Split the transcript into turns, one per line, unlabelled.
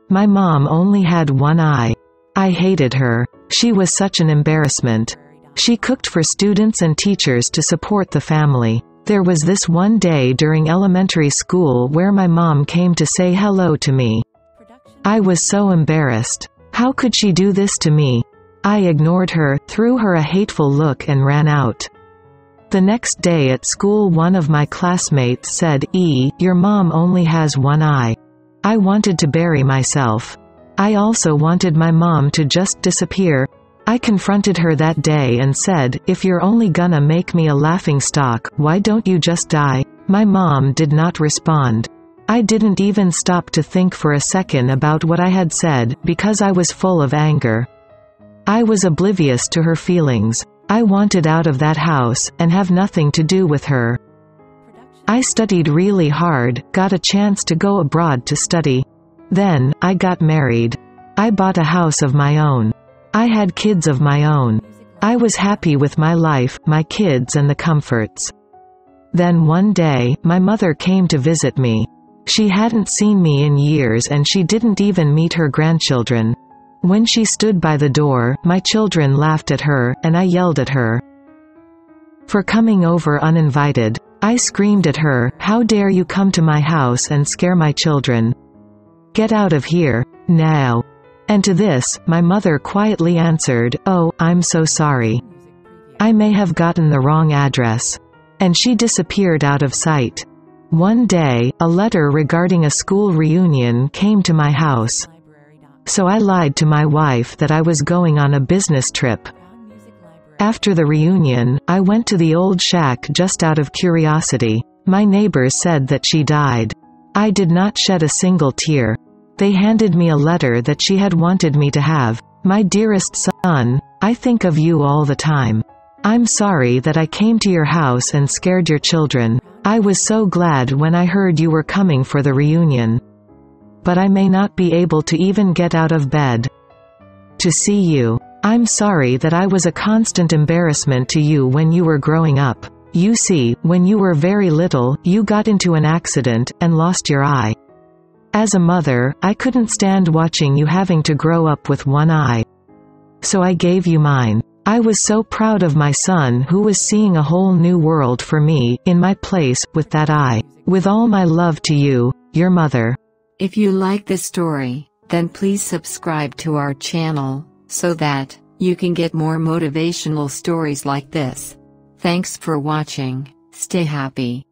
My mom only had one eye. I hated her. She was such an embarrassment. She cooked for students and teachers to support the family. There was this one day during elementary school where my mom came to say hello to me. I was so embarrassed. How could she do this to me? I ignored her, threw her a hateful look and ran out. The next day at school one of my classmates said, "Your mom only has one eye." I wanted to bury myself. I also wanted my mom to just disappear. I confronted her that day and said, "If you're only gonna make me a laughingstock, why don't you just die?" My mom did not respond. I didn't even stop to think for a second about what I had said, because I was full of anger. I was oblivious to her feelings. I wanted out of that house, and have nothing to do with her. I studied really hard, got a chance to go abroad to study. Then, I got married. I bought a house of my own. I had kids of my own. I was happy with my life, my kids and the comforts. Then one day, my mother came to visit me. She hadn't seen me in years and she didn't even meet her grandchildren. When she stood by the door, my children laughed at her, and I yelled at her for coming over uninvited. I screamed at her, "How dare you come to my house and scare my children? Get out of here, now." And to this, my mother quietly answered, "Oh, I'm so sorry. I may have gotten the wrong address." And she disappeared out of sight. One day, a letter regarding a school reunion came to my house. So I lied to my wife that I was going on a business trip. After the reunion, I went to the old shack just out of curiosity. My neighbors said that she died. I did not shed a single tear. They handed me a letter that she had wanted me to have. "My dearest son, I think of you all the time. I'm sorry that I came to your house and scared your children. I was so glad when I heard you were coming for the reunion. But I may not be able to even get out of bed to see you. I'm sorry that I was a constant embarrassment to you when you were growing up. You see, when you were very little, you got into an accident, and lost your eye. As a mother, I couldn't stand watching you having to grow up with one eye. So I gave you mine. I was so proud of my son who was seeing a whole new world for me, in my place, with that eye. With all my love to you, your mother."
If you like this story, then please subscribe to our channel, so that you can get more motivational stories like this. Thanks for watching. Stay happy.